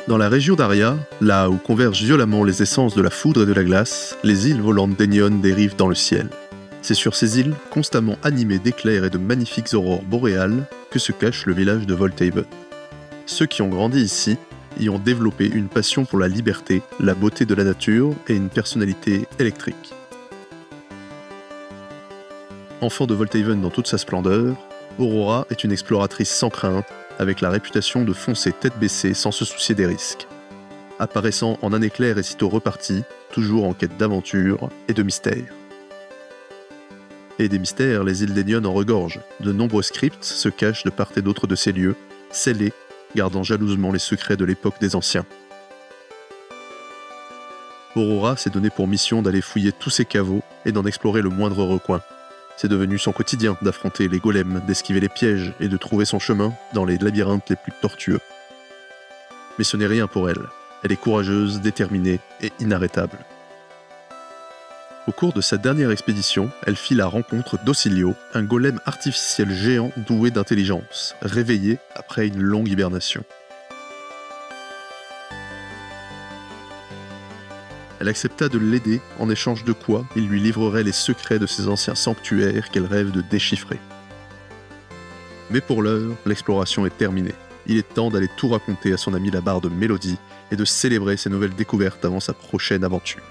Dans la région d'Aria, là où convergent violemment les essences de la foudre et de la glace, les îles volantes d'Enion dérivent dans le ciel. C'est sur ces îles, constamment animées d'éclairs et de magnifiques aurores boréales, que se cache le village de Volthaven. Ceux qui ont grandi ici y ont développé une passion pour la liberté, la beauté de la nature et une personnalité électrique. Enfant de Volthaven dans toute sa splendeur, Aurora est une exploratrice sans crainte, avec la réputation de foncer tête baissée sans se soucier des risques. Apparaissant en un éclair et sitôt reparti, toujours en quête d'aventure et de mystère. Et des mystères, les îles d'Enion en regorgent. De nombreux scripts se cachent de part et d'autre de ces lieux, scellés, gardant jalousement les secrets de l'époque des anciens. Aurora s'est donné pour mission d'aller fouiller tous ces caveaux et d'en explorer le moindre recoin. C'est devenu son quotidien d'affronter les golems, d'esquiver les pièges et de trouver son chemin dans les labyrinthes les plus tortueux. Mais ce n'est rien pour elle. Elle est courageuse, déterminée et inarrêtable. Au cours de sa dernière expédition, elle fit la rencontre d'Ocilio, un golem artificiel géant doué d'intelligence, réveillé après une longue hibernation. Elle accepta de l'aider, en échange de quoi il lui livrerait les secrets de ses anciens sanctuaires qu'elle rêve de déchiffrer. Mais pour l'heure, l'exploration est terminée. Il est temps d'aller tout raconter à son ami la barde Mélodie et de célébrer ses nouvelles découvertes avant sa prochaine aventure.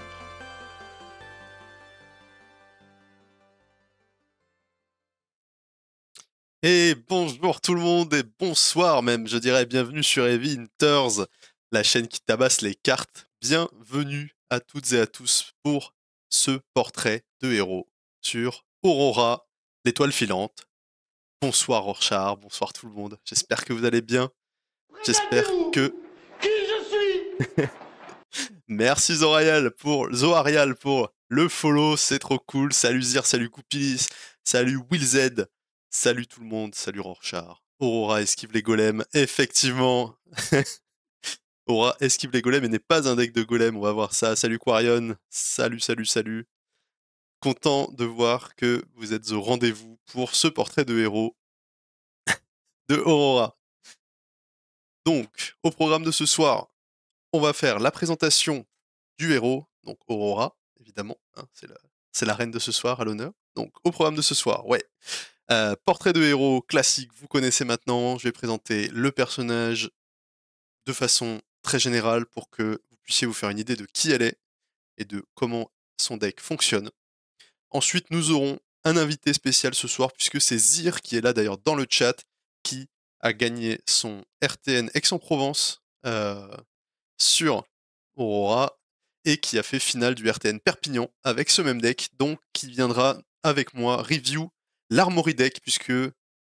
Et bonjour tout le monde, et bonsoir même, je dirais bienvenue sur Heavy Hunters, la chaîne qui tabasse les cartes. Bienvenue à toutes et à tous pour ce portrait de héros sur Aurora, l'étoile filante. Bonsoir Rorschach, bonsoir tout le monde, j'espère que vous allez bien. J'espère que... Qui je suis? Merci Zoarial pour le follow, c'est trop cool. Salut Zir, salut Coupilis, salut WillZ, salut tout le monde, salut Rorschach. Aurora esquive les golems, effectivement. Aurora esquive les golems et n'est pas un deck de golems, on va voir ça. Salut Quarion, salut. Content de voir que vous êtes au rendez-vous pour ce portrait de héros de Aurora. Donc, au programme de ce soir, on va faire la présentation du héros, donc Aurora, évidemment, hein, c'est la reine de ce soir, à l'honneur. Donc, au programme de ce soir, portrait de héros classique, vous connaissez maintenant, je vais présenter le personnage de façon très générale pour que vous puissiez vous faire une idée de qui elle est et de comment son deck fonctionne. Ensuite, nous aurons un invité spécial ce soir, puisque c'est Zir qui est là d'ailleurs dans le chat, qui a gagné son RTN Aix-en-Provence sur Aurora et qui a fait finale du RTN Perpignan avec ce même deck, donc qui viendra avec moi review l'Armory deck, puisque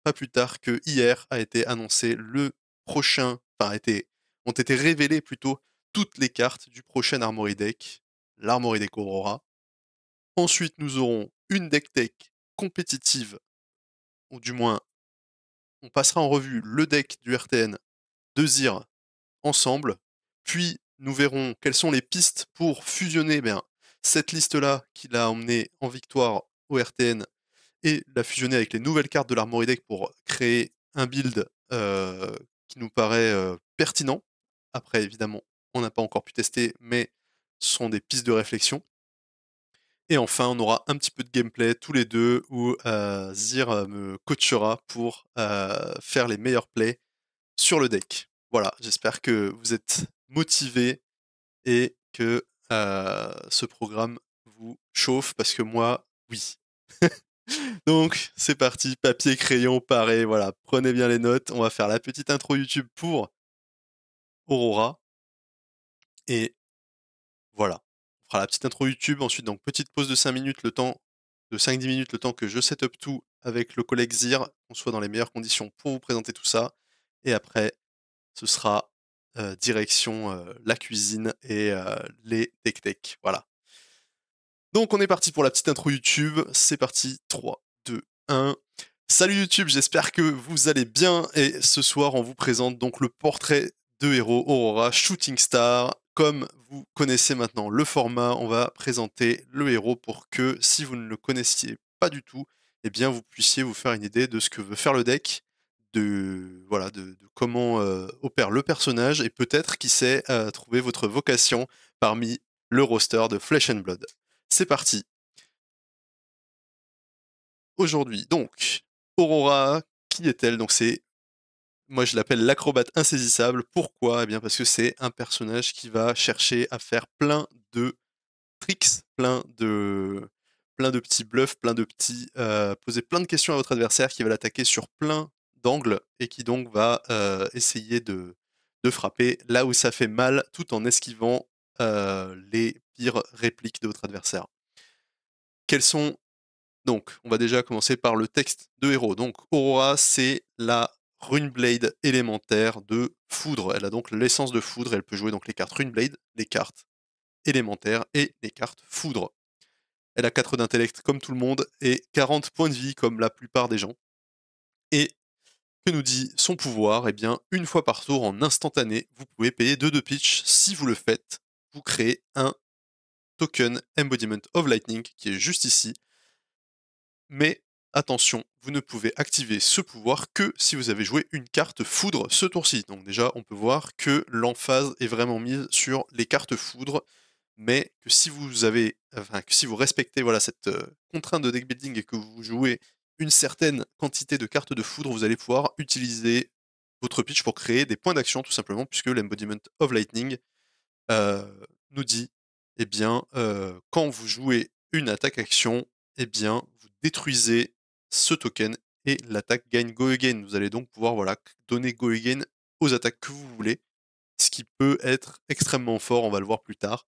pas plus tard que hier a été annoncé le prochain, ont été révélées plutôt toutes les cartes du prochain Armory deck, l'Armory deck Aurora. Ensuite, nous aurons une deck tech compétitive, ou du moins, on passera en revue le deck du RTN de Zir ensemble, puis nous verrons quelles sont les pistes pour fusionner cette liste-là qui l'a emmené en victoire au RTN et la fusionner avec les nouvelles cartes de l'Armory Deck pour créer un build qui nous paraît pertinent. Après, évidemment, on n'a pas encore pu tester, mais ce sont des pistes de réflexion. Et enfin, on aura un petit peu de gameplay tous les deux où Zir me coachera pour faire les meilleurs plays sur le deck. Voilà, j'espère que vous êtes motivés et que ce programme vous chauffe, parce que moi, oui. Donc, c'est parti, papier, crayon, paré, voilà, prenez bien les notes. On va faire la petite intro YouTube pour Aurora. Et voilà, on fera la petite intro YouTube, ensuite donc petite pause de 5 minutes, le temps de 5-10 minutes, le temps que je set up tout avec le collègue Zir, qu'on soit dans les meilleures conditions pour vous présenter tout ça. Et après, ce sera direction la cuisine et les tech. Voilà. Donc on est parti pour la petite intro YouTube. C'est parti, 3, 2, 1. Salut YouTube, j'espère que vous allez bien. Et ce soir, on vous présente donc le portrait de héros Aurora Shooting Star. Comme vous connaissez maintenant le format, on va présenter le héros pour que, si vous ne le connaissiez pas du tout, eh bien vous puissiez vous faire une idée de ce que veut faire le deck de comment opère le personnage et peut-être, qui sait, trouver votre vocation parmi le roster de Flesh and Blood. C'est parti. Aujourd'hui, donc, Aurora, qui est-elle? Donc moi je l'appelle l'acrobate insaisissable. Pourquoi? Eh bien parce que c'est un personnage qui va chercher à faire plein de tricks, plein de petits bluffs, plein de petits, poser plein de questions à votre adversaire, qui va l'attaquer sur plein d'angles et qui donc va, essayer de frapper là où ça fait mal, tout en esquivant, les pires répliques de votre adversaire. Quels sont Donc, on va déjà commencer par le texte de héros. Donc, Aurora, c'est la Runeblade élémentaire de foudre. Elle a donc l'essence de foudre. Elle peut jouer donc les cartes Runeblade, les cartes élémentaires et les cartes foudre. Elle a 4 d'intellect comme tout le monde et 40 points de vie comme la plupart des gens. Et que nous dit son pouvoir? Eh bien, une fois par tour en instantané, vous pouvez payer 2 de pitch. Si vous le faites, vous créez un token Embodiment of Lightning qui est juste ici. Mais attention, vous ne pouvez activer ce pouvoir que si vous avez joué une carte foudre ce tour-ci. Donc déjà, on peut voir que l'emphase est vraiment mise sur les cartes foudre, mais que si vous respectez voilà cette contrainte de deck building et que vous jouez une certaine quantité de cartes de foudre, vous allez pouvoir utiliser votre pitch pour créer des points d'action tout simplement, puisque l'Embodiment of Lightning nous dit, eh bien, quand vous jouez une attaque action, eh bien, vous détruisez ce token et l'attaque gagne Go Again. Vous allez donc pouvoir donner Go Again aux attaques que vous voulez, ce qui peut être extrêmement fort, on va le voir plus tard.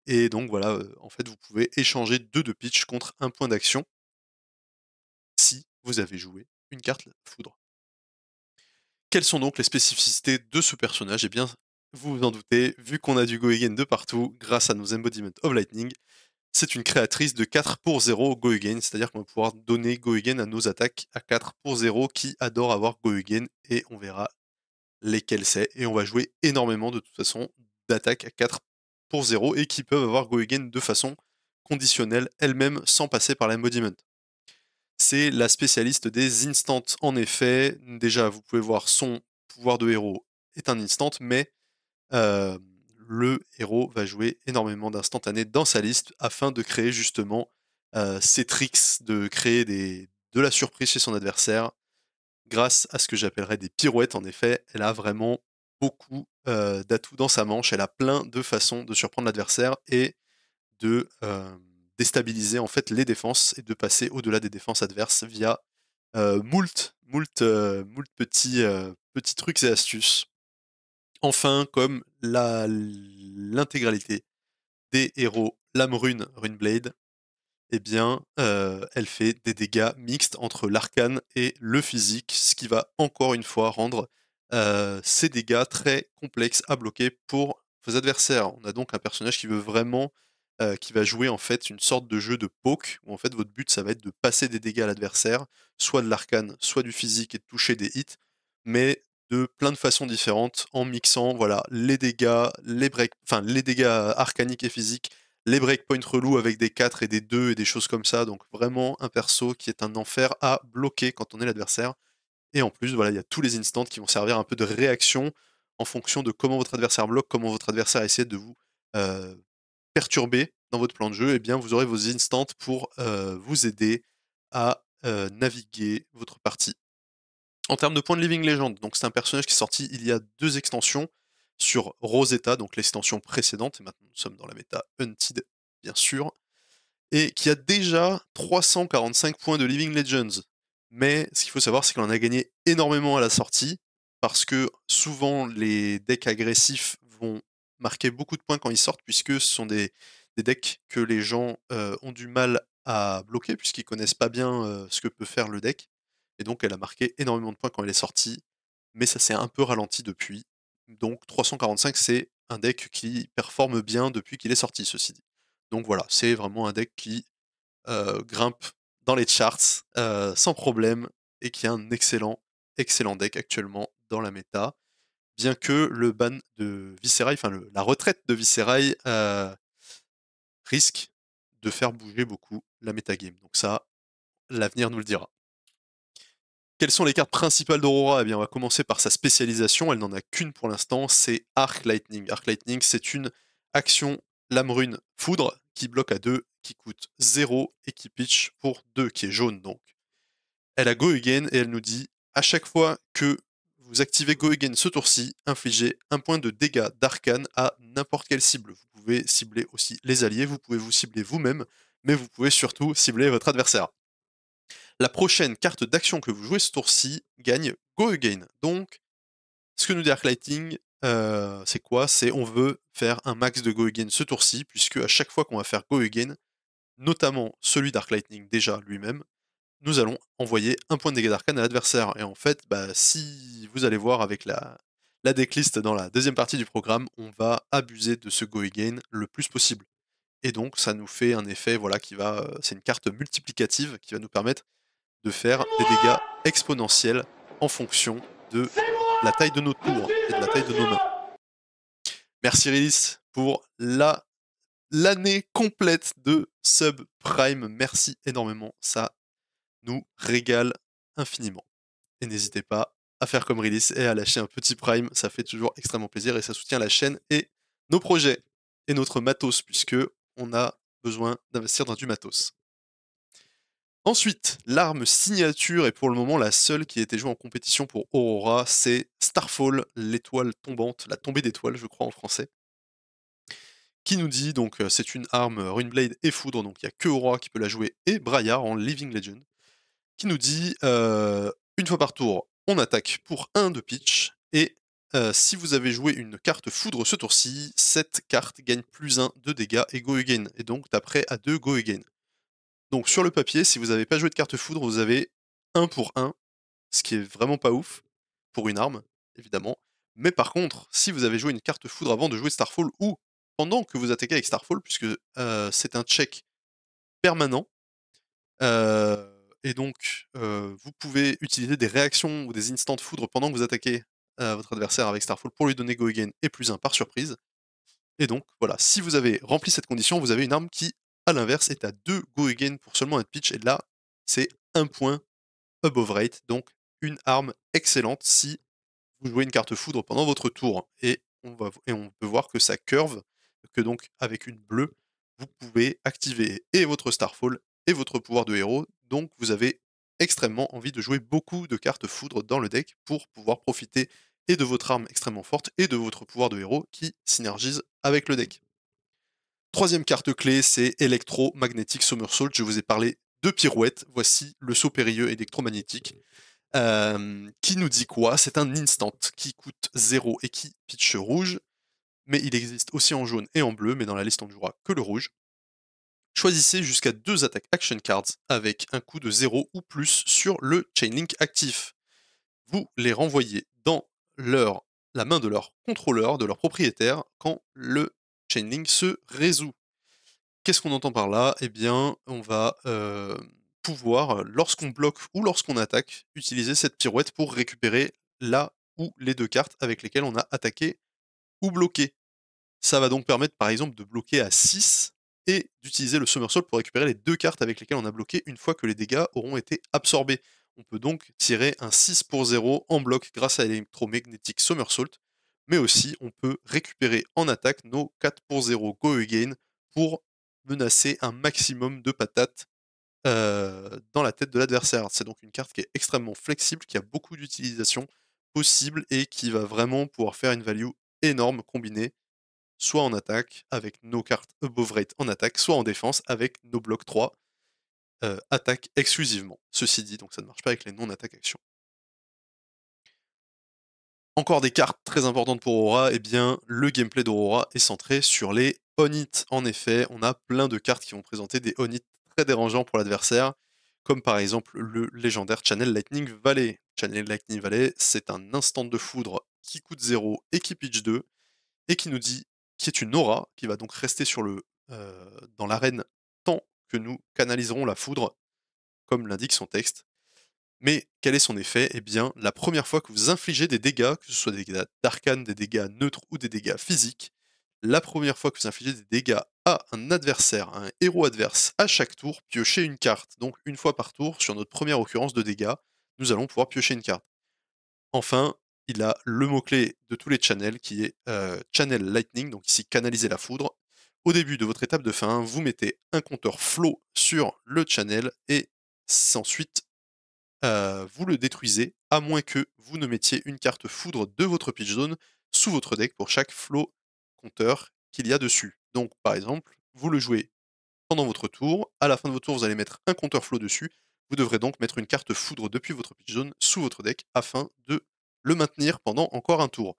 Et donc voilà, en fait, vous pouvez échanger 2 de pitch contre 1 point d'action si vous avez joué une carte foudre. Quelles sont donc les spécificités de ce personnage? Eh bien, vous vous en doutez, vu qu'on a du Go Again de partout, grâce à nos Embodiment of Lightning, c'est une créatrice de 4 pour 0 Go Again, c'est-à-dire qu'on va pouvoir donner Go Again à nos attaques à 4 pour 0 qui adorent avoir Go Again, et on verra lesquelles c'est. Et on va jouer énormément de toute façon d'attaques à 4 pour 0 et qui peuvent avoir Go Again de façon conditionnelle elles-mêmes sans passer par l'embodiment. C'est la spécialiste des instants. En effet, déjà, vous pouvez voir son pouvoir de héros est un instant, mais le héros va jouer énormément d'instantanés dans sa liste afin de créer justement ces tricks, de créer de la surprise chez son adversaire grâce à ce que j'appellerais des pirouettes. En effet, elle a vraiment beaucoup d'atouts dans sa manche. Elle a plein de façons de surprendre l'adversaire et de déstabiliser en fait les défenses et de passer au-delà des défenses adverses via moult petits trucs et astuces. Enfin, comme l'intégralité des héros Lame Rune Runeblade, eh bien, elle fait des dégâts mixtes entre l'arcane et le physique, ce qui va encore une fois rendre ces dégâts très complexes à bloquer pour vos adversaires. On a donc un personnage qui veut vraiment, qui va jouer en fait une sorte de jeu de poke, où en fait votre but ça va être de passer des dégâts à l'adversaire, soit de l'arcane, soit du physique et de toucher des hits, mais de plein de façons différentes en mixant voilà les dégâts, les dégâts arcaniques et physiques, les breakpoints relous avec des 4 et des 2 et des choses comme ça, donc vraiment un perso qui est un enfer à bloquer quand on est l'adversaire. Et en plus, voilà, il y a tous les instants qui vont servir un peu de réaction en fonction de comment votre adversaire bloque, comment votre adversaire essaie de vous perturber dans votre plan de jeu. Et bien vous aurez vos instants pour vous aider à naviguer votre partie. En termes de points de Living Legend, donc c'est un personnage qui est sorti il y a 2 extensions sur Rosetta, donc l'extension précédente, et maintenant nous sommes dans la méta Hunted, bien sûr, et qui a déjà 345 points de Living Legends. Mais ce qu'il faut savoir, c'est qu'il en a gagné énormément à la sortie, parce que souvent les decks agressifs vont marquer beaucoup de points quand ils sortent, puisque ce sont des decks que les gens ont du mal à bloquer, puisqu'ils connaissent pas bien ce que peut faire le deck. Et donc elle a marqué énormément de points quand elle est sortie, mais ça s'est un peu ralenti depuis. Donc 345, c'est un deck qui performe bien depuis qu'il est sorti, ceci dit. Donc voilà, c'est vraiment un deck qui grimpe dans les charts sans problème et qui est un excellent deck actuellement dans la méta. Bien que le ban de Viserai, enfin la retraite de Viserai risque de faire bouger beaucoup la métagame. Donc ça, l'avenir nous le dira. Quelles sont les cartes principales d'Aurora? Eh bien, on va commencer par sa spécialisation, elle n'en a qu'une pour l'instant, c'est Arc Lightning. Arc Lightning, c'est une action lame rune foudre qui bloque à 2, qui coûte 0 et qui pitch pour 2, qui est jaune donc. Elle a Go Again et elle nous dit à chaque fois que vous activez Go Again ce tour-ci, infligez un point de dégâts d'arcane à n'importe quelle cible. Vous pouvez cibler aussi les alliés, vous pouvez vous cibler vous-même, mais vous pouvez surtout cibler votre adversaire. La prochaine carte d'action que vous jouez ce tour-ci gagne Go Again. Donc, ce que nous dit Arc Lightning, c'est quoi? C'est on veut faire un max de Go Again ce tour-ci, puisque à chaque fois qu'on va faire Go Again, notamment celui d'Arc Lightning déjà lui-même, nous allons envoyer un point de dégâts d'arcane à l'adversaire. Et en fait, si vous allez voir avec la decklist dans la deuxième partie du programme, on va abuser de ce Go Again le plus possible. Et donc, ça nous fait un effet, voilà, c'est une carte multiplicative qui va nous permettre de faire des dégâts exponentiels en fonction de la taille de nos tours et de la taille de nos mains. Merci Rilis pour l'année complète de Subprime. Merci énormément, ça nous régale infiniment. Et n'hésitez pas à faire comme Rilis et à lâcher un petit Prime, ça fait toujours extrêmement plaisir et ça soutient la chaîne et nos projets et notre matos, puisque on a besoin d'investir dans du matos. Ensuite, l'arme signature, et pour le moment la seule qui a été jouée en compétition pour Aurora, c'est Starfall, l'étoile tombante, la tombée d'étoiles je crois en français, qui nous dit, donc c'est une arme Runeblade et Foudre, donc il n'y a que Aurora qui peut la jouer, et Braillard en Living Legend, qui nous dit, une fois par tour, on attaque pour 1 de pitch, et si vous avez joué une carte Foudre ce tour-ci, cette carte gagne plus 1 de dégâts et Go Again, et donc t'as prêt à 2 Go Again. Donc sur le papier, si vous n'avez pas joué de carte foudre, vous avez 1 pour 1, ce qui est vraiment pas ouf, pour une arme, évidemment. Mais par contre, si vous avez joué une carte foudre avant de jouer Starfall, ou pendant que vous attaquez avec Starfall, puisque c'est un check permanent, et donc vous pouvez utiliser des réactions ou des instants de foudre pendant que vous attaquez votre adversaire avec Starfall pour lui donner Go Again et plus 1 par surprise. Et donc voilà, si vous avez rempli cette condition, vous avez une arme qui, à l'inverse, est à 2 Go Again pour seulement un pitch, et là, c'est 1 point above rate, donc une arme excellente si vous jouez une carte foudre pendant votre tour. Et on peut voir que ça curve, que donc avec une bleue, vous pouvez activer et votre Starfall et votre pouvoir de héros, donc vous avez extrêmement envie de jouer beaucoup de cartes foudre dans le deck pour pouvoir profiter et de votre arme extrêmement forte et de votre pouvoir de héros qui synergise avec le deck. Troisième carte clé, c'est Electromagnetic Somersault. Je vous ai parlé de pirouette. Voici le saut périlleux électromagnétique. Qui nous dit quoi? C'est un instant qui coûte 0 et qui pitch rouge. Mais il existe aussi en jaune et en bleu, mais dans la liste on ne jouera que le rouge. Choisissez jusqu'à 2 attaques action cards avec un coût de 0 ou plus sur le Chainlink actif. Vous les renvoyez dans la main de leur contrôleur, de leur propriétaire, quand le Chainlink se résout. Qu'est-ce qu'on entend par là? Eh bien, on va pouvoir, lorsqu'on bloque ou lorsqu'on attaque, utiliser cette pirouette pour récupérer la ou les 2 cartes avec lesquelles on a attaqué ou bloqué. Ça va donc permettre, par exemple, de bloquer à 6 et d'utiliser le somersault pour récupérer les 2 cartes avec lesquelles on a bloqué une fois que les dégâts auront été absorbés. On peut donc tirer un 6 pour 0 en bloc grâce à l'électromagnétique somersault, mais aussi on peut récupérer en attaque nos 4 pour 0 Go Again pour menacer un maximum de patates dans la tête de l'adversaire. C'est donc une carte qui est extrêmement flexible, qui a beaucoup d'utilisations possibles et qui va vraiment pouvoir faire une value énorme combinée soit en attaque avec nos cartes above rate en attaque, soit en défense avec nos blocs 3 attaque exclusivement. Ceci dit, donc ça ne marche pas avec les non-attaques actions. Encore des cartes très importantes pour Aurora, et bien le gameplay d'Aurora est centré sur les on-hit. En effet, on a plein de cartes qui vont présenter des on-hit très dérangeants pour l'adversaire, comme par exemple le légendaire Channel Lightning Valley. Channel Lightning Valley, c'est un instant de foudre qui coûte 0 et qui pitch 2, et qui nous dit, qui est une aura, qui va donc rester dans l'arène tant que nous canaliserons la foudre, comme l'indique son texte. Mais quel est son effet? Eh bien, la première fois que vous infligez des dégâts, que ce soit des dégâts d'arcane, des dégâts neutres ou des dégâts physiques, la première fois que vous infligez des dégâts à un adversaire, à un héros adverse, à chaque tour, piochez une carte, donc une fois par tour, sur notre première occurrence de dégâts. nous allons pouvoir piocher une carte. Enfin, il a le mot-clé de tous les channels qui est Channel Lightning, donc ici canaliser la foudre. Au début de votre étape de fin, vous mettez un compteur flow sur le channel et ensuite vous le détruisez, à moins que vous ne mettiez une carte foudre de votre pitch zone sous votre deck pour chaque flow compteur qu'il y a dessus. Donc par exemple, vous le jouez pendant votre tour, à la fin de votre tour, vous allez mettre un compteur flow dessus, vous devrez donc mettre une carte foudre depuis votre pitch zone sous votre deck afin de le maintenir pendant encore un tour.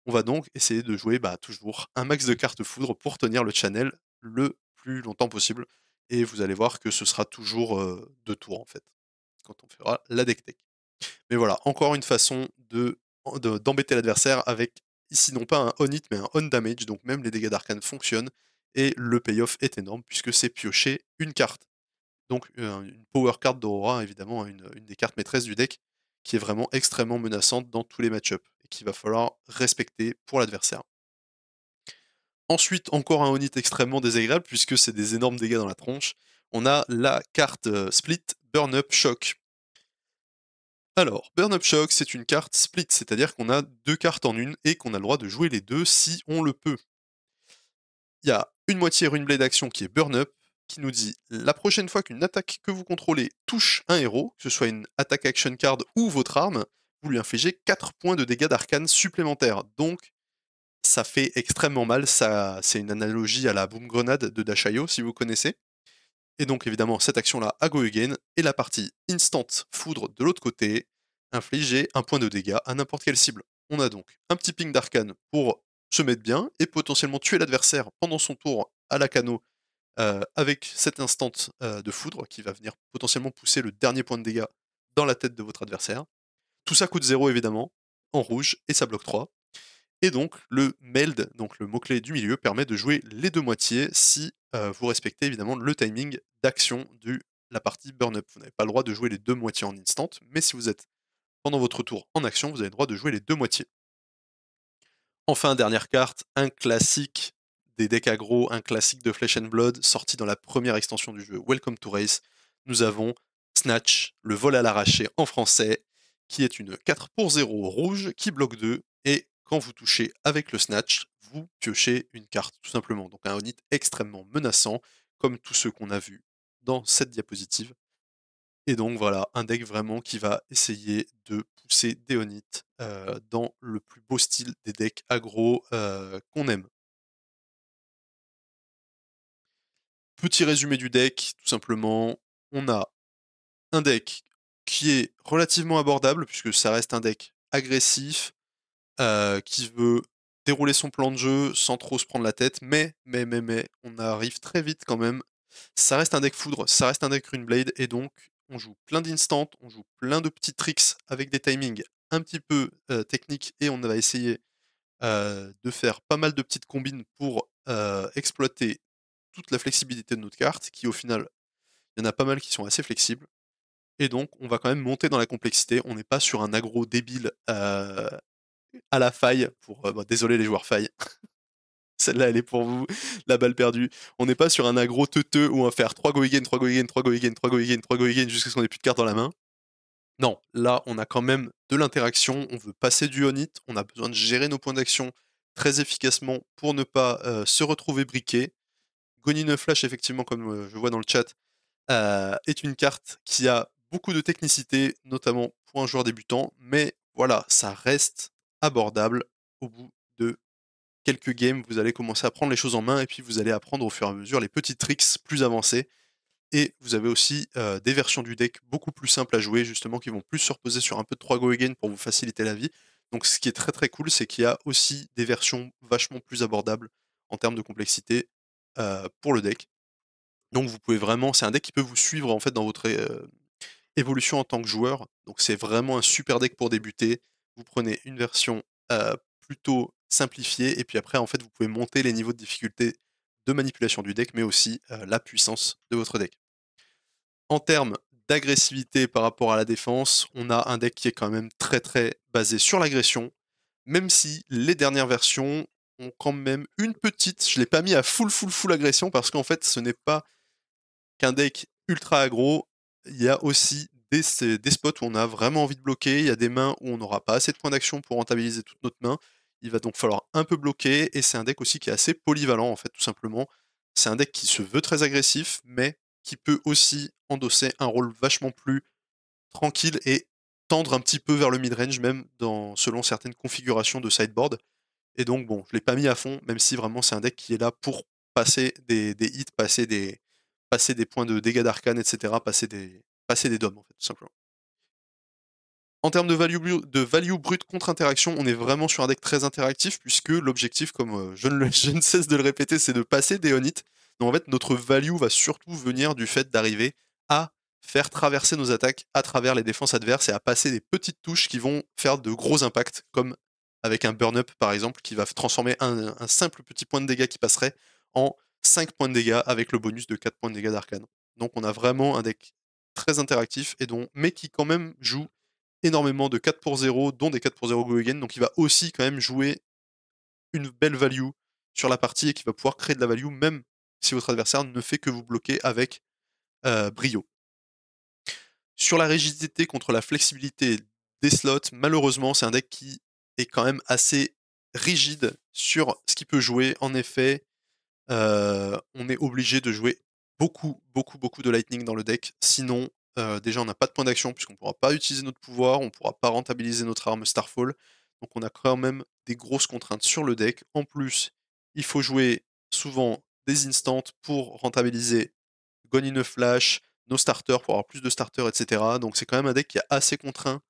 On va donc essayer de jouer toujours un max de cartes foudre pour tenir le channel le plus longtemps possible. Et vous allez voir que ce sera toujours 2 tours en fait, quand on fera la deck tech. Mais voilà, encore une façon d'embêter l'adversaire avec ici non pas un on hit mais un on damage, donc même les dégâts d'arcane fonctionnent, et le payoff est énorme puisque c'est piocher une carte. Donc une power card d'Aurora, évidemment, une des cartes maîtresses du deck, qui est vraiment extrêmement menaçante dans tous les match-ups, et qu'il va falloir respecter pour l'adversaire. Ensuite, encore un on hit extrêmement désagréable, puisque c'est des énormes dégâts dans la tronche. On a la carte Split Burn Up Shock. Alors, Burn Up Shock, c'est une carte split, c'est-à-dire qu'on a 2 cartes en une, et qu'on a le droit de jouer les 2 si on le peut. Il y a une moitié Runeblade Action qui est Burn Up, qui nous dit la prochaine fois qu'une attaque que vous contrôlez touche un héros, que ce soit une attaque action card ou votre arme, vous lui infligez 4 points de dégâts d'arcane supplémentaires. Donc, ça fait extrêmement mal. Ça, c'est une analogie à la Boom Grenade de Dashayo, si vous connaissez. Et donc, évidemment, cette action-là à Go Again, et la partie Instant Foudre de l'autre côté, infliger un point de dégâts à n'importe quelle cible. On a donc un petit ping d'arcane pour se mettre bien, et potentiellement tuer l'adversaire pendant son tour à la cano avec cet instant de foudre qui va venir potentiellement pousser le dernier point de dégâts dans la tête de votre adversaire. Tout ça coûte 0 évidemment, en rouge, et ça bloque 3. Et donc le meld, donc le mot-clé du milieu, permet de jouer les 2 moitiés si vous respectez évidemment le timing d'action de la partie burn-up. Vous n'avez pas le droit de jouer les 2 moitiés en instant, mais si vous êtes pendant votre tour en action, vous avez le droit de jouer les 2 moitiés. Enfin, dernière carte, un classique des decks aggro, un classique de Flesh and Blood, sorti dans la première extension du jeu Welcome to Race. Nous avons Snatch, le vol à l'arraché en français, qui est une 4 pour 0 rouge qui bloque 2, et quand vous touchez avec le Snatch, vous piochez une carte, tout simplement. Donc un on-hit extrêmement menaçant, comme tous ceux qu'on a vus dans cette diapositive. Et donc voilà, un deck vraiment qui va essayer de pousser des on-hit dans le plus beau style des decks aggro qu'on aime. Petit résumé du deck, tout simplement, on a un deck qui est relativement abordable, puisque ça reste un deck agressif, qui veut dérouler son plan de jeu sans trop se prendre la tête, mais, on arrive très vite quand même. Ça reste un deck foudre, ça reste un deck Runeblade, et donc on joue plein d'instants, on joue plein de petits tricks avec des timings un petit peu techniques, et on va essayer de faire pas mal de petites combines pour exploiter toute la flexibilité de notre carte, qui au final, il y en a pas mal qui sont assez flexibles. Et donc, on va quand même monter dans la complexité. On n'est pas sur un aggro débile à la faille, pour désolé les joueurs faille. Celle-là, elle est pour vous, la balle perdue. On n'est pas sur un aggro teuteux où on va faire 3 go again, 3 go again, 3 go again, 3 go again, 3 go again jusqu'à ce qu'on ait plus de cartes dans la main. Non, là, on a quand même de l'interaction, on veut passer du on-hit, on a besoin de gérer nos points d'action très efficacement pour ne pas se retrouver briqué. Gonine Flash, effectivement, comme je vois dans le chat, est une carte qui a beaucoup de technicité, notamment pour un joueur débutant, mais voilà, ça reste abordable. Au bout de quelques games, vous allez commencer à prendre les choses en main, et puis vous allez apprendre au fur et à mesure les petits tricks plus avancés. Et vous avez aussi des versions du deck beaucoup plus simples à jouer, justement, qui vont plus se reposer sur un peu de 3 go again pour vous faciliter la vie. Donc ce qui est très très cool, c'est qu'il y a aussi des versions vachement plus abordables en termes de complexité pour le deck. Donc vous pouvez vraiment, c'est un deck qui peut vous suivre en fait dans votre évolution en tant que joueur. Donc c'est vraiment un super deck pour débuter. Vous prenez une version plutôt simplifiée, et puis après en fait vous pouvez monter les niveaux de difficulté de manipulation du deck, mais aussi la puissance de votre deck. En termes d'agressivité par rapport à la défense, on a un deck qui est quand même très très basé sur l'agression, même si les dernières versions ont quand même une petite, je l'ai pas mis à full agression, parce qu'en fait ce n'est pas qu'un deck ultra aggro, il y a aussi des spots où on a vraiment envie de bloquer, il y a des mains où on n'aura pas assez de points d'action pour rentabiliser toute notre main. Il va donc falloir un peu bloquer et c'est un deck aussi qui est assez polyvalent en fait, tout simplement. C'est un deck qui se veut très agressif, mais qui peut aussi endosser un rôle vachement plus tranquille et tendre un petit peu vers le mid-range même selon certaines configurations de sideboard. Et donc bon, je l'ai pas mis à fond, même si vraiment c'est un deck qui est là pour passer des hits, passer des points de dégâts d'arcane, etc., passer des DOM en fait, tout simplement. En termes de value brute contre interaction, on est vraiment sur un deck très interactif, puisque l'objectif, comme je ne cesse de le répéter, c'est de passer des on-hit. Donc en fait, notre value va surtout venir du fait d'arriver à faire traverser nos attaques à travers les défenses adverses et à passer des petites touches qui vont faire de gros impacts, comme avec un burn-up par exemple, qui va transformer un simple petit point de dégâts qui passerait en 5 points de dégâts avec le bonus de 4 points de dégâts d'arcane. Donc on a vraiment un deck très interactif, mais qui quand même joue énormément de 4 pour 0, dont des 4 pour 0 go again, donc il va aussi quand même jouer une belle value sur la partie et qui va pouvoir créer de la value même si votre adversaire ne fait que vous bloquer avec brio. Sur la rigidité contre la flexibilité des slots, malheureusement c'est un deck qui est quand même assez rigide sur ce qu'il peut jouer. En effet, on est obligé de jouer beaucoup de lightning dans le deck, sinon déjà on n'a pas de point d'action puisqu'on ne pourra pas utiliser notre pouvoir, on ne pourra pas rentabiliser notre arme Starfall, donc on a quand même des grosses contraintes sur le deck. En plus, il faut jouer souvent des instants pour rentabiliser Gone in a Flash, nos starters pour avoir plus de starters, etc. Donc c'est quand même un deck qui est assez contraint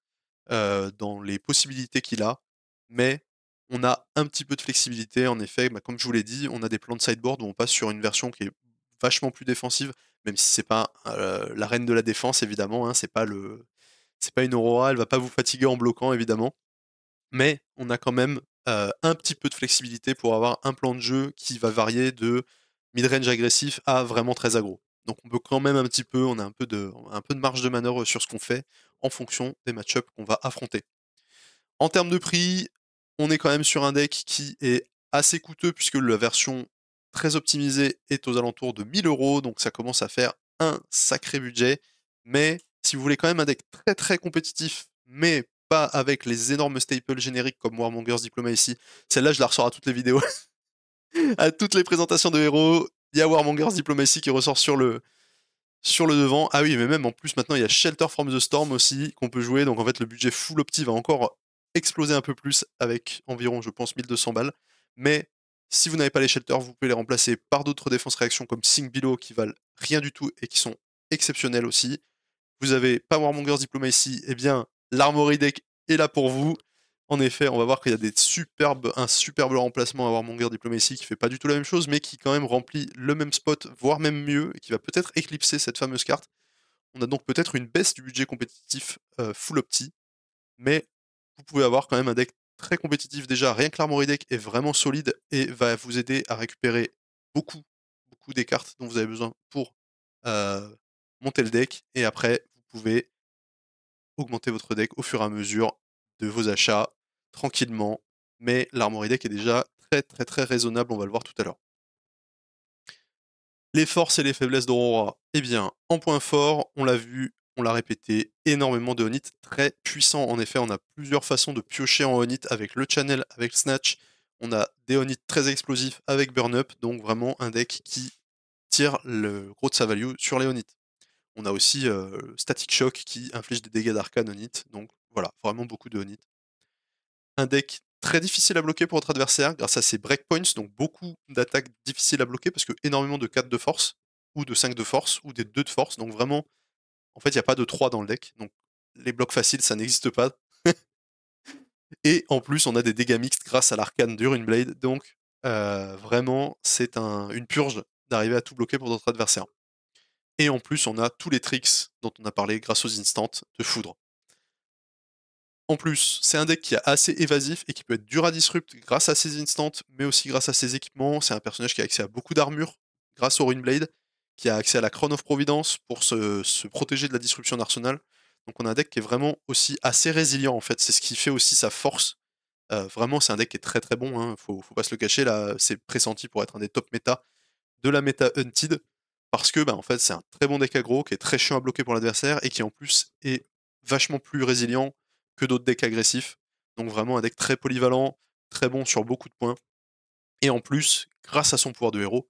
dans les possibilités qu'il a, mais on a un petit peu de flexibilité. En effet, comme je vous l'ai dit, on a des plans de sideboard où on passe sur une version qui est vachement plus défensive, même si c'est pas la reine de la défense, évidemment, hein, c'est pas une Aurora, elle va pas vous fatiguer en bloquant, évidemment, mais on a quand même un petit peu de flexibilité pour avoir un plan de jeu qui va varier de mid-range agressif à vraiment très aggro. Donc on peut quand même on a un peu de marge de manœuvre sur ce qu'on fait en fonction des match-ups qu'on va affronter. En termes de prix, on est quand même sur un deck qui est assez coûteux puisque la version très optimisée est aux alentours de 1000 €, donc ça commence à faire un sacré budget. Mais si vous voulez quand même un deck très très compétitif, mais pas avec les énormes staples génériques comme Warmonger's Diplomacy, celle-là je la ressors à toutes les vidéos, à toutes les présentations de héros, il y a Warmonger's Diplomacy qui ressort sur le devant. Ah oui, mais même en plus maintenant il y a Shelter from the Storm aussi qu'on peut jouer, donc en fait le budget full opti va encore exploser un peu plus avec environ je pense 1200 balles. Mais si vous n'avez pas les shelters, vous pouvez les remplacer par d'autres défenses réactions comme Sing Below qui valent rien du tout et qui sont exceptionnels aussi. Vous avez pas Warmonger's Diplomacy, eh bien l'Armory Deck est là pour vous. En effet, on va voir qu'il y a un superbe remplacement à Warmonger Diplomacy qui fait pas du tout la même chose, mais qui quand même remplit le même spot, voire même mieux, et qui va peut-être éclipser cette fameuse carte. On a donc peut-être une baisse du budget compétitif full opti, mais vous pouvez avoir quand même un deck très compétitif déjà. Rien que l'Armory Deck est vraiment solide et va vous aider à récupérer beaucoup des cartes dont vous avez besoin pour euh, monter le deck. Et après, vous pouvez augmenter votre deck au fur et à mesure de vos achats, tranquillement. Mais l'Armory Deck est déjà très raisonnable, on va le voir tout à l'heure. Les forces et les faiblesses d'Aurora, eh bien, en point fort, on l'a vu, on l'a répété, énormément de Onit très puissant. En effet, on a plusieurs façons de piocher en Onit avec le Channel, avec le Snatch. On a des Onit très explosifs avec Burn Up, donc vraiment un deck qui tire le gros de sa value sur les Onit. On a aussi Static Shock qui inflige des dégâts d'arcane Onit, donc voilà, vraiment beaucoup de Onit. Un deck très difficile à bloquer pour votre adversaire grâce à ses breakpoints, donc beaucoup d'attaques difficiles à bloquer parce que énormément de 4 de force, ou de 5 de force, ou des 2 de force, donc vraiment, en fait, il n'y a pas de 3 dans le deck, donc les blocs faciles, ça n'existe pas. Et en plus, on a des dégâts mixtes grâce à l'arcane du Runeblade, donc vraiment, c'est une purge d'arriver à tout bloquer pour notre adversaire. Et en plus, on a tous les tricks dont on a parlé grâce aux instants de foudre. En plus, c'est un deck qui est assez évasif et qui peut être dur à disrupt grâce à ses instants, mais aussi grâce à ses équipements. C'est un personnage qui a accès à beaucoup d'armure grâce au Runeblade, qui a accès à la Crown of Providence pour se protéger de la disruption d'Arsenal. Donc on a un deck qui est vraiment aussi assez résilient en fait, c'est ce qui fait aussi sa force. Vraiment, c'est un deck qui est très bon, hein. Faut pas se le cacher, là, c'est pressenti pour être un des top méta de la méta Hunted. parce que en fait c'est un très bon deck aggro qui est très chiant à bloquer pour l'adversaire et qui en plus est vachement plus résilient que d'autres decks agressifs. Donc vraiment un deck très polyvalent, très bon sur beaucoup de points. Et en plus, grâce à son pouvoir de héros,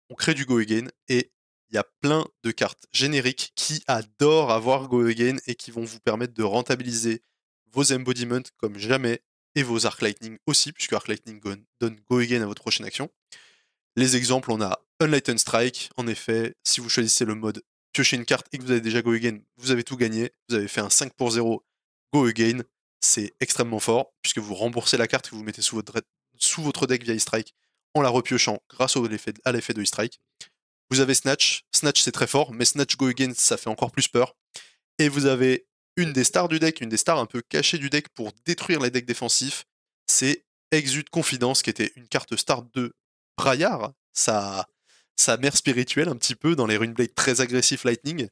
on crée du Go Again et il y a plein de cartes génériques qui adorent avoir Go Again et qui vont vous permettre de rentabiliser vos embodiments comme jamais et vos Arc Lightning aussi, puisque Arc Lightning donne Go Again à votre prochaine action. Les exemples, on a Unlightened Strike. En effet, si vous choisissez le mode piocher une carte et que vous avez déjà Go Again, vous avez tout gagné. Vous avez fait un 5 pour 0 Go Again. C'est extrêmement fort, puisque vous remboursez la carte que vous mettez sous votre deck via E-Strike en la repiochant grâce à l'effet de E-Strike. Vous avez Snatch. Snatch, c'est très fort, mais Snatch Go Again, ça fait encore plus peur. Et vous avez une des stars du deck, une des stars un peu cachées du deck pour détruire les decks défensifs. C'est Exude Confidence, qui était une carte star de Braillard, sa mère spirituelle un petit peu dans les Runeblade très agressifs Lightning.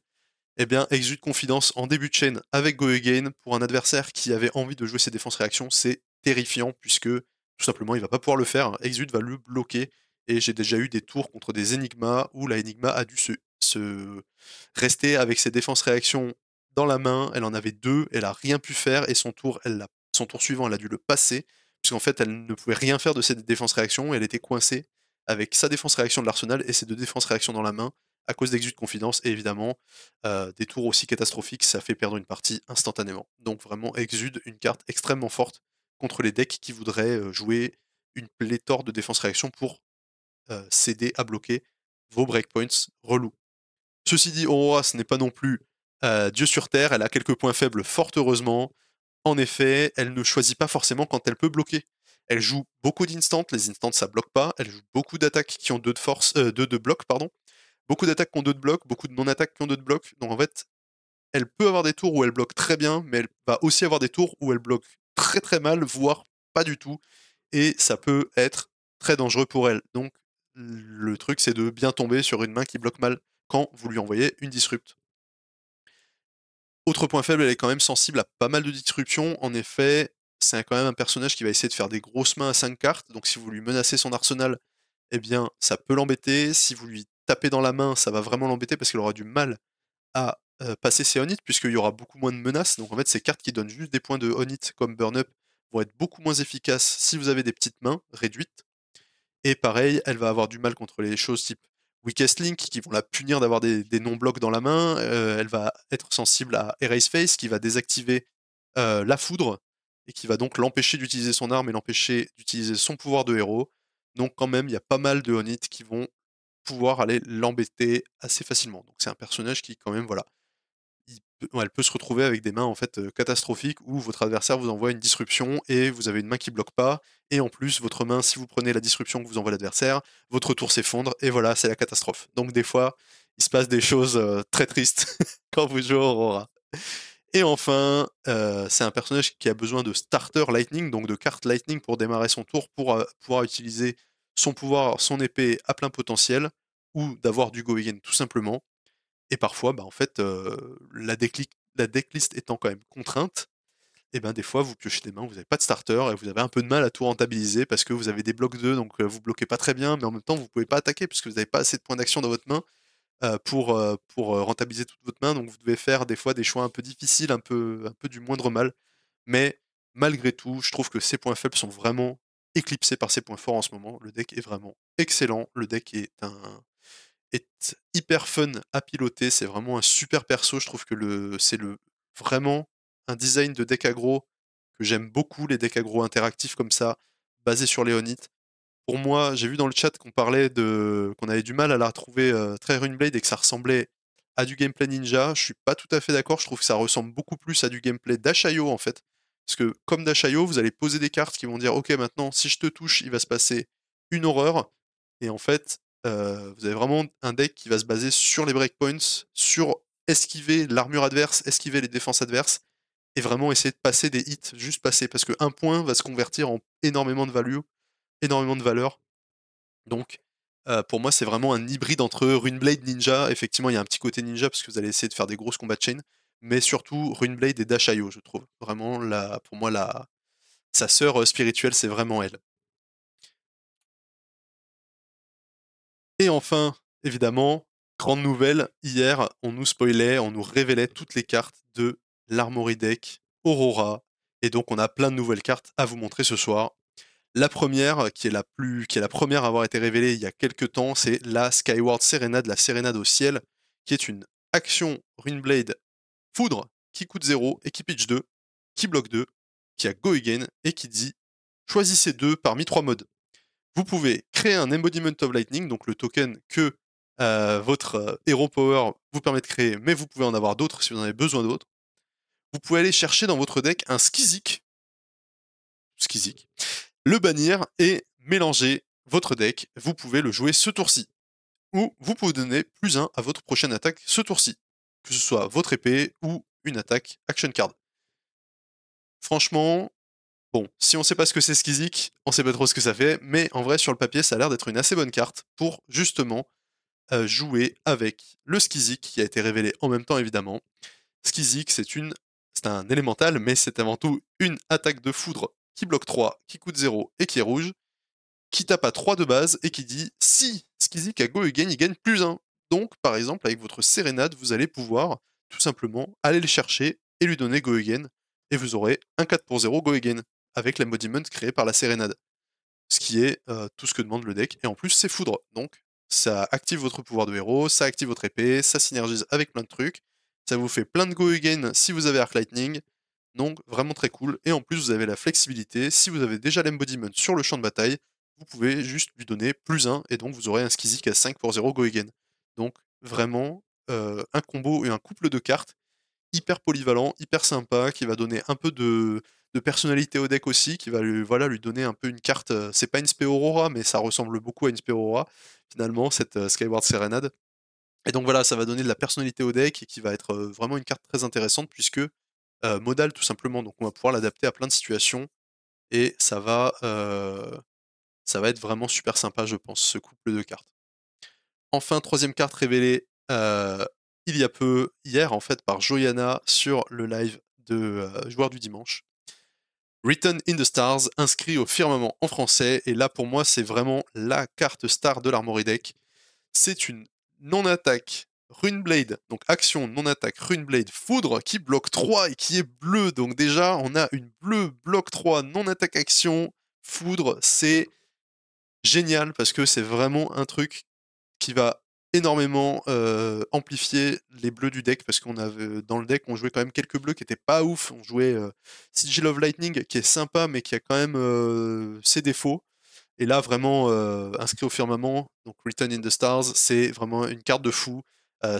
Eh bien, Exude Confidence en début de chaîne avec Go Again pour un adversaire qui avait envie de jouer ses défenses réactions, c'est terrifiant puisque tout simplement il va pas pouvoir le faire. Exude va le bloquer et j'ai déjà eu des tours contre des Enigma où la Enigma a dû se rester avec ses défenses réactions dans la main. Elle en avait deux, elle a rien pu faire et son tour suivant elle a dû le passer puisqu'en fait elle ne pouvait rien faire de ses défenses réactions. Elle était coincée avec sa défense réaction de l'arsenal et ses deux défenses réactions dans la main à cause d'Exude Confidence et évidemment des tours aussi catastrophiques, ça fait perdre une partie instantanément. Donc vraiment Exude, une carte extrêmement forte contre les decks qui voudraient jouer une pléthore de défense-réaction pour s'aider à bloquer vos breakpoints relous. Ceci dit, Aurora, ce n'est pas non plus Dieu sur Terre, elle a quelques points faibles fort heureusement. En effet, elle ne choisit pas forcément quand elle peut bloquer. Elle joue beaucoup d'instants, les instants ça bloque pas, elle joue beaucoup d'attaques qui ont 2 de force, 2 de bloc, pardon. Beaucoup d'attaques qui ont 2 de bloc, beaucoup de non-attaques qui ont 2 de bloc. Donc en fait, elle peut avoir des tours où elle bloque très bien, mais elle va aussi avoir des tours où elle bloque très très mal, voire pas du tout. Et ça peut être très dangereux pour elle. Donc le truc, c'est de bien tomber sur une main qui bloque mal quand vous lui envoyez une disrupt. Autre point faible, elle est quand même sensible à pas mal de disruptions. En effet, c'est quand même un personnage qui va essayer de faire des grosses mains à 5 cartes. Donc si vous lui menacez son arsenal, eh bien ça peut l'embêter. Si vous lui tapez dans la main, ça va vraiment l'embêter parce qu'elle aura du mal à passer ses on-hit puisqu'il y aura beaucoup moins de menaces. Donc en fait, ces cartes qui donnent juste des points de on-hit comme burn-up vont être beaucoup moins efficaces si vous avez des petites mains réduites. Et pareil, elle va avoir du mal contre les choses type Weakest Link qui vont la punir d'avoir des non-blocs dans la main. Elle va être sensible à Erase Face qui va désactiver la foudre et qui va donc l'empêcher d'utiliser son arme et l'empêcher d'utiliser son pouvoir de héros. Donc quand même, il y a pas mal de on-hit qui vont pouvoir aller l'embêter assez facilement. Donc c'est un personnage qui quand même, voilà, elle peut se retrouver avec des mains en fait catastrophiques où votre adversaire vous envoie une disruption et vous avez une main qui bloque pas. Et en plus, votre main, si vous prenez la disruption que vous envoie l'adversaire, votre tour s'effondre et voilà, c'est la catastrophe. Donc des fois, il se passe des choses très tristes quand vous jouez Aurora. Et enfin, c'est un personnage qui a besoin de starter lightning, donc de cartes lightning pour démarrer son tour, pour pouvoir utiliser son pouvoir, son épée à plein potentiel, ou d'avoir du go again tout simplement. Et parfois, en fait, la decklist étant quand même contrainte, et ben des fois vous piochez des mains, vous n'avez pas de starter et vous avez un peu de mal à tout rentabiliser parce que vous avez des blocs 2, donc vous bloquez pas très bien, mais en même temps vous pouvez pas attaquer puisque vous n'avez pas assez de points d'action dans votre main pour rentabiliser toute votre main, donc vous devez faire des fois des choix un peu difficiles, un peu du moindre mal. Mais malgré tout, je trouve que ces points faibles sont vraiment éclipsés par ses points forts en ce moment. Le deck est vraiment excellent. Le deck est hyper fun à piloter. C'est vraiment un super perso. Je trouve que c'est vraiment un design de deck aggro que j'aime beaucoup, les decks aggro interactifs comme ça, basés sur Léonite. Pour moi, j'ai vu dans le chat qu'on avait du mal à la retrouver très Runeblade et que ça ressemblait à du gameplay ninja. Je suis pas tout à fait d'accord. Je trouve que ça ressemble beaucoup plus à du gameplay Dash.io en fait. Parce que comme Dash.io, vous allez poser des cartes qui vont dire ok maintenant si je te touche, il va se passer une horreur. Et en fait, vous avez vraiment un deck qui va se baser sur les breakpoints, sur esquiver l'armure adverse, esquiver les défenses adverses, et vraiment essayer de passer des hits, juste passer, parce qu'un point va se convertir en énormément de value, énormément de valeur. Donc, pour moi, c'est vraiment un hybride entre Runeblade, Ninja. Effectivement, il y a un petit côté ninja parce que vous allez essayer de faire des grosses combats chain, mais surtout Runeblade et Dash.io, je trouve. Vraiment, pour moi, sa sœur spirituelle, c'est vraiment elle. Et enfin, évidemment, grande nouvelle, hier, on nous spoilait, on nous révélait toutes les cartes de l'Armory Deck Aurora. Et donc, on a plein de nouvelles cartes à vous montrer ce soir. La première, qui est la première à avoir été révélée il y a quelques temps, c'est la Skyward Serenade, la Sérénade au ciel, qui est une action Runeblade Foudre, qui coûte 0 et qui pitch 2, qui bloque 2, qui a Go Again et qui dit choisissez 2 parmi 3 modes. Vous pouvez créer un Embodiment of Lightning, donc le token que votre Hero Power vous permet de créer, mais vous pouvez en avoir d'autres si vous en avez besoin d'autres. Vous pouvez aller chercher dans votre deck un Skizik, le bannir et mélanger votre deck. Vous pouvez le jouer ce tour-ci. Ou vous pouvez donner +1 à votre prochaine attaque ce tour-ci, que ce soit votre épée ou une attaque action card. Franchement, bon, si on sait pas ce que c'est Skizik, on sait pas trop ce que ça fait, mais en vrai, sur le papier, ça a l'air d'être une assez bonne carte pour justement jouer avec le Skizik qui a été révélé en même temps, évidemment. Skizik, c'est un élémental, mais c'est avant tout une attaque de foudre qui bloque 3, qui coûte 0 et qui est rouge, qui tape à 3 de base et qui dit si Skizik a Go Again, il gagne +1. Donc, par exemple, avec votre Sérénade, vous allez pouvoir tout simplement aller le chercher et lui donner Go Again, et vous aurez un 4 pour 0 Go Again, avec l'embodiment créé par la Sérénade. Ce qui est tout ce que demande le deck, et en plus c'est foudre, donc ça active votre pouvoir de héros, ça active votre épée, ça synergise avec plein de trucs, ça vous fait plein de Go Again si vous avez Arc Lightning, donc vraiment très cool, et en plus vous avez la flexibilité, si vous avez déjà l'embodiment sur le champ de bataille, vous pouvez juste lui donner +1, et donc vous aurez un Skizik à 5 pour 0 Go Again. Donc vraiment un combo et un couple de cartes hyper polyvalent, hyper sympa, qui va donner un peu de personnalité au deck aussi, qui va lui donner un peu une carte, c'est pas une Spé Aurora, mais ça ressemble beaucoup à une Spé Aurora, finalement, cette Skyward Serenade. Et donc voilà, ça va donner de la personnalité au deck, et qui va être vraiment une carte très intéressante, puisque modale tout simplement, donc on va pouvoir l'adapter à plein de situations, et ça va être vraiment super sympa, je pense, ce couple de cartes. Enfin, troisième carte révélée il y a peu, hier en fait, par Joyana sur le live de Joueurs du Dimanche. Written in the Stars, inscrit au firmament en français, et là pour moi c'est vraiment la carte star de l'Armory Deck. C'est une non-attaque Runeblade, donc action non-attaque Runeblade Foudre, qui bloque 3 et qui est bleu. Donc déjà on a une bleue bloc 3 non-attaque action Foudre, c'est génial parce que c'est vraiment un truc qui va énormément amplifier les bleus du deck, parce qu'on avait dans le deck on jouait quand même quelques bleus qui étaient pas ouf. On jouait Sigil of Lightning qui est sympa mais qui a quand même ses défauts, et là vraiment inscrit au firmament, donc Written in the Stars, c'est vraiment une carte de fou.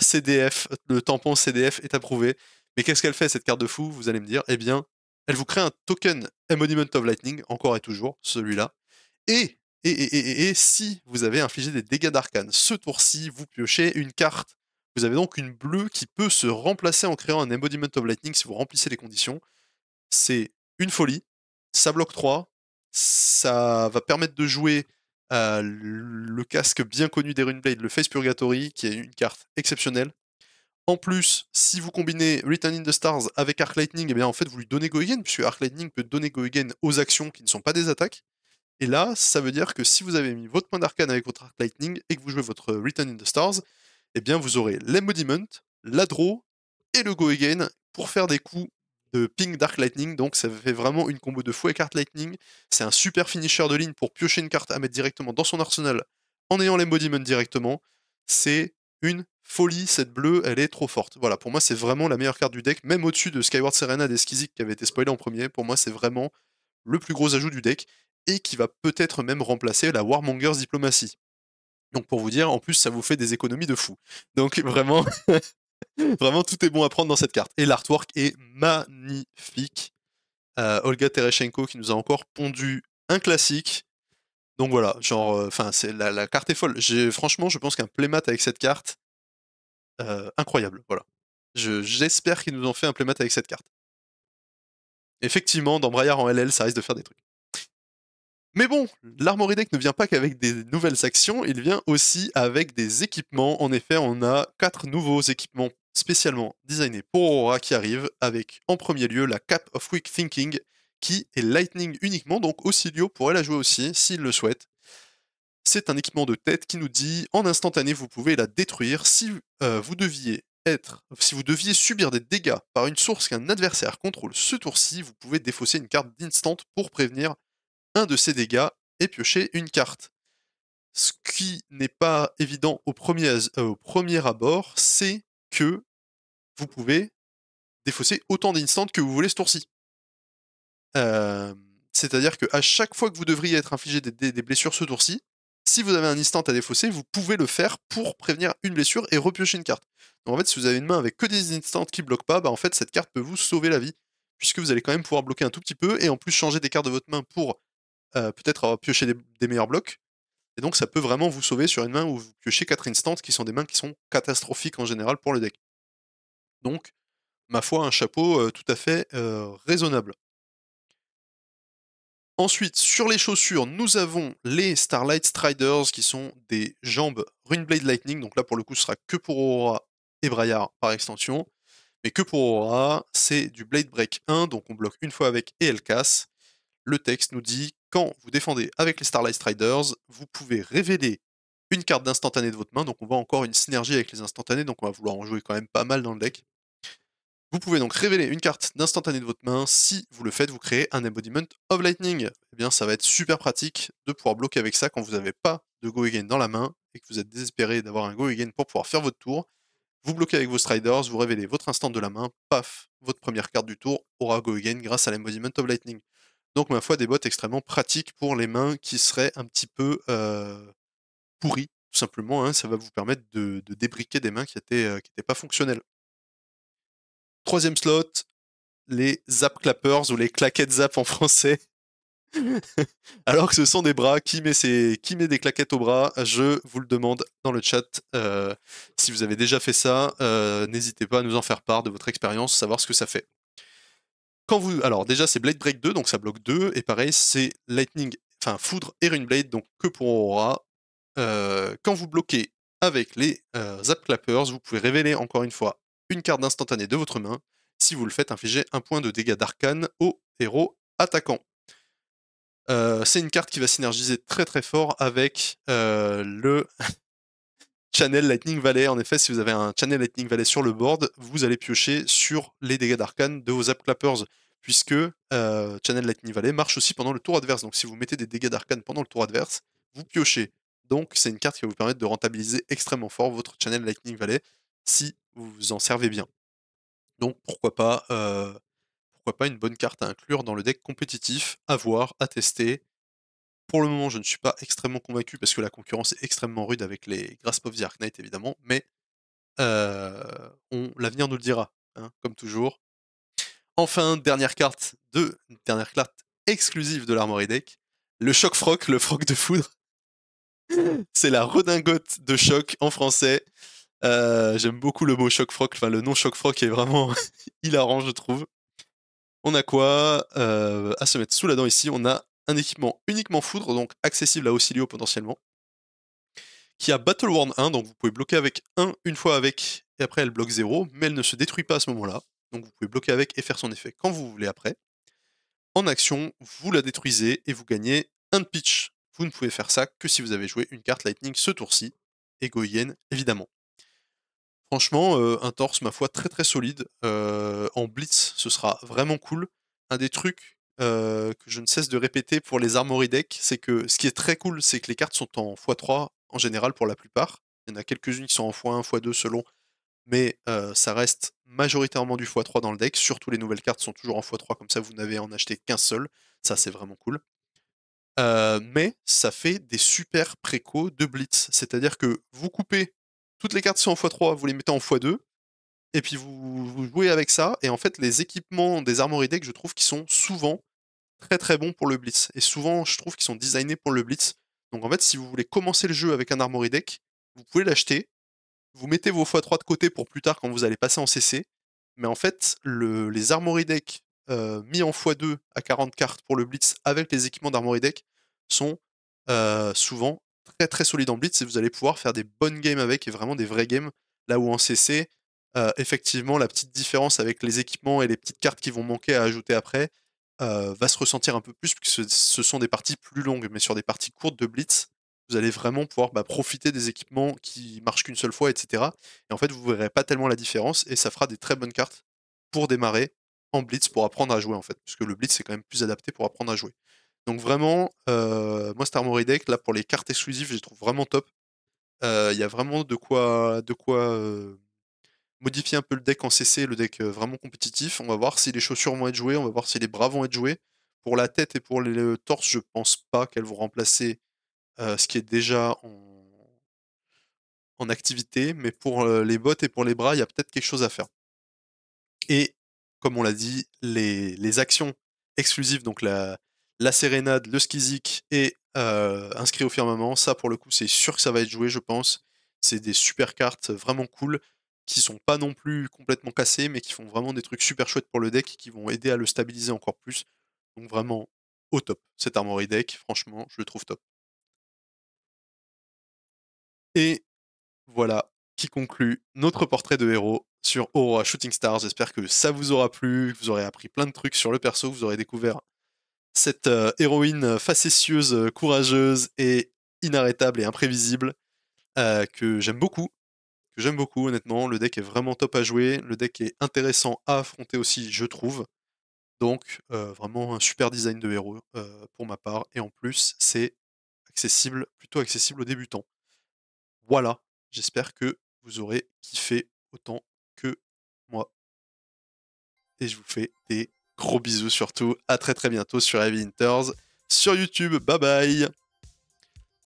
CDF, le tampon CDF est approuvé, mais qu'est-ce qu'elle fait cette carte de fou, vous allez me dire? Eh bien elle vous crée un token Embodiment of Lightning, encore et toujours celui-là, et si vous avez infligé des dégâts d'arcane ce tour-ci, vous piochez une carte. Vous avez donc une bleue qui peut se remplacer en créant un Embodiment of Lightning si vous remplissez les conditions. C'est une folie, ça bloque 3, ça va permettre de jouer le casque bien connu des Runeblade, le Face Purgatory, qui est une carte exceptionnelle. En plus, si vous combinez Written in the Stars avec Arc Lightning, et bien en fait vous lui donnez Go Again, puisque Arc Lightning peut donner Go Again aux actions qui ne sont pas des attaques. Et là, ça veut dire que si vous avez mis votre point d'arcane avec votre Arc Lightning et que vous jouez votre Written in the Stars, eh bien vous aurez l'Embodiment, la Draw et le Go Again pour faire des coups de ping d'Arc Lightning. Donc ça fait vraiment une combo de fou avec Arc Lightning. C'est un super finisher de ligne pour piocher une carte à mettre directement dans son arsenal en ayant l'Embodiment directement. C'est une folie, cette bleue, elle est trop forte. Voilà, pour moi c'est vraiment la meilleure carte du deck, même au-dessus de Skyward Serenade et Skizik qui avait été spoilé en premier. Pour moi c'est vraiment le plus gros ajout du deck, et qui va peut-être même remplacer la Warmonger's Diplomacy. Donc pour vous dire, en plus ça vous fait des économies de fou. Donc vraiment, vraiment tout est bon à prendre dans cette carte. Et l'artwork est magnifique. Olga Tereshenko qui nous a encore pondu un classique. Donc voilà, genre, enfin c'est la carte est folle. Franchement, je pense qu'un playmat avec cette carte, incroyable. Voilà. J'espère qu'ils nous ont fait un playmat avec cette carte. Effectivement, dans Braillard en LL, ça risque de faire des trucs. Mais bon, l'Armory Deck ne vient pas qu'avec des nouvelles actions, il vient aussi avec des équipements. En effet, on a 4 nouveaux équipements spécialement designés pour Aurora qui arrivent, avec en premier lieu la Cap of Quick Thinking, qui est Lightning uniquement, donc Ossilio pourrait la jouer aussi s'il le souhaite. c'est un équipement de tête qui nous dit en instantané, vous pouvez la détruire si vous deviez subir des dégâts par une source qu'un adversaire contrôle ce tour-ci, vous pouvez défausser une carte d'instant pour prévenir un de ces dégâts et piocher une carte. Ce qui n'est pas évident au premier abord, c'est que vous pouvez défausser autant d'instants que vous voulez ce tour-ci. C'est-à-dire qu'à chaque fois que vous devriez être infligé des blessures ce tour-ci, si vous avez un instant à défausser, vous pouvez le faire pour prévenir une blessure et repiocher une carte. Donc en fait, si vous avez une main avec que des instants qui bloquent pas, bah en fait cette carte peut vous sauver la vie, puisque vous allez quand même pouvoir bloquer un tout petit peu, et en plus changer des cartes de votre main pour peut-être avoir pioché des meilleurs blocs. Et donc ça peut vraiment vous sauver sur une main où vous piochez 4 instants, qui sont des mains qui sont catastrophiques en général pour le deck. Donc, ma foi, un chapeau tout à fait raisonnable. Ensuite, sur les chaussures, nous avons les Starlight Striders, qui sont des jambes Runeblade Lightning. Donc là, pour le coup, ce sera que pour Aurora et Braillard par extension. Mais que pour Aurora, c'est du Blade Break 1, donc on bloque une fois avec et elle casse. Le texte nous dit, quand vous défendez avec les Starlight Striders, vous pouvez révéler une carte d'instantané de votre main. Donc on voit encore une synergie avec les instantanés, donc on va vouloir en jouer quand même pas mal dans le deck. Vous pouvez donc révéler une carte d'instantané de votre main. Si vous le faites, vous créez un Embodiment of Lightning. Eh bien, ça va être super pratique de pouvoir bloquer avec ça quand vous n'avez pas de Go Again dans la main et que vous êtes désespéré d'avoir un Go Again pour pouvoir faire votre tour. Vous bloquez avec vos Striders, vous révélez votre instant de la main, paf, votre première carte du tour aura Go Again grâce à l'Embodiment of Lightning. Donc, ma foi, des bots extrêmement pratiques pour les mains qui seraient un petit peu pourries, tout simplement. Hein. Ça va vous permettre de débriquer des mains qui étaient pas fonctionnelles. Troisième slot, les Zap Clappers ou les claquettes Zap en français. Alors que ce sont des bras, qui met des claquettes au bras? Je vous le demande dans le chat. Si vous avez déjà fait ça, n'hésitez pas à nous en faire part de votre expérience, savoir ce que ça fait. Alors déjà c'est Blade Break 2, donc ça bloque 2, et pareil c'est Lightning, enfin Foudre et Runeblade, donc que pour Aurora. Quand vous bloquez avec les Zap Clappers, vous pouvez révéler encore une fois une carte d'instantané de votre main. Si vous le faites, infligez un point de dégâts d'arcane au héros attaquant. C'est une carte qui va synergiser très très fort avec le Channel Lightning Valley. En effet, si vous avez un Channel Lightning Valley sur le board, vous allez piocher sur les dégâts d'arcane de vos Zap Clappers, puisque Channel Lightning Valley marche aussi pendant le tour adverse. Donc si vous mettez des dégâts d'arcane pendant le tour adverse, vous piochez. Donc c'est une carte qui va vous permettre de rentabiliser extrêmement fort votre Channel Lightning Valley si vous vous en servez bien. Donc pourquoi pas une bonne carte à inclure dans le deck compétitif, à voir, à tester. Pour le moment, je ne suis pas extrêmement convaincu parce que la concurrence est extrêmement rude avec les Grasp of the Arknight évidemment, mais l'avenir nous le dira, hein, comme toujours. Enfin, dernière carte exclusive de l'Armory Deck, le Choc Froc, le Froc de foudre. C'est la redingote de choc en français. J'aime beaucoup le mot Choc Froc, enfin le nom Choc Froc est vraiment hilarant, je trouve. On a quoi à se mettre sous la dent ici? On a un équipement uniquement foudre, donc accessible à Oscillio potentiellement, qui a Battle Worn 1, donc vous pouvez bloquer avec 1 une fois avec, et après elle bloque 0, mais elle ne se détruit pas à ce moment-là, donc vous pouvez bloquer avec et faire son effet quand vous voulez après. En action, vous la détruisez et vous gagnez 1 de pitch. Vous ne pouvez faire ça que si vous avez joué une carte Lightning ce tour-ci, et Goyen évidemment. Franchement, un torse, ma foi, très très solide. En blitz, ce sera vraiment cool. Un des trucs que je ne cesse de répéter pour les Armory Deck, c'est que ce qui est très cool, c'est que les cartes sont en x3 en général pour la plupart. Il y en a quelques-unes qui sont en x1, x2 selon, mais ça reste majoritairement du x3 dans le deck. Surtout les nouvelles cartes sont toujours en x3, comme ça vous n'avez à en acheter qu'un seul. Ça, c'est vraiment cool. Mais ça fait des super précos de blitz. C'est-à-dire que vous coupez toutes les cartes qui sont en x3, vous les mettez en x2, et puis vous jouez avec ça, et en fait les équipements des Armory Deck, je trouve qu'ils sont souvent très très bons pour le blitz. Et souvent, je trouve qu'ils sont designés pour le blitz. Donc en fait, si vous voulez commencer le jeu avec un Armory Deck, vous pouvez l'acheter, vous mettez vos x3 de côté pour plus tard quand vous allez passer en CC, mais en fait, les Armory Deck mis en x2 à 40 cartes pour le blitz avec les équipements d'Armory Deck sont souvent très très solides en blitz, et vous allez pouvoir faire des bonnes games avec, et vraiment des vraies games, là où en CC, effectivement, la petite différence avec les équipements et les petites cartes qui vont manquer à ajouter après va se ressentir un peu plus, puisque ce sont des parties plus longues, mais sur des parties courtes de blitz, vous allez vraiment pouvoir profiter des équipements qui marchent qu'une seule fois, etc. Et en fait, vous verrez pas tellement la différence, et ça fera des très bonnes cartes pour démarrer en Blitz, pour apprendre à jouer, en fait. Puisque le Blitz, c'est quand même plus adapté pour apprendre à jouer. Donc vraiment, moi, cet Armory Deck, là, pour les cartes exclusives, je les trouve vraiment top. Il y a vraiment de quoi modifier un peu le deck en CC, le deck vraiment compétitif. On va voir si les chaussures vont être jouées, on va voir si les bras vont être joués. Pour la tête et pour le torse, je pense pas qu'elles vont remplacer ce qui est déjà en activité, mais pour les bottes et pour les bras, il y a peut-être quelque chose à faire. Et comme on l'a dit, les actions exclusives, donc la sérénade, le skizik et inscrit au firmament, ça pour le coup c'est sûr que ça va être joué, je pense. C'est des super cartes vraiment cool, qui sont pas non plus complètement cassées, mais qui font vraiment des trucs super chouettes pour le deck, qui vont aider à le stabiliser encore plus. Donc vraiment au top, cet Armory Deck, franchement, je le trouve top. Et voilà qui conclut notre portrait de héros sur Aurora Shooting Stars. J'espère que ça vous aura plu, que vous aurez appris plein de trucs sur le perso, que vous aurez découvert cette héroïne facétieuse, courageuse et inarrêtable et imprévisible, que j'aime beaucoup. Que j'aime beaucoup, honnêtement. Le deck est vraiment top à jouer. Le deck est intéressant à affronter aussi, je trouve. Donc, vraiment un super design de héros pour ma part. Et en plus, c'est accessible, plutôt accessible aux débutants. Voilà, j'espère que vous aurez kiffé autant que moi. Et je vous fais des gros bisous surtout. À très très bientôt sur Heavy Hunters sur YouTube. Bye bye.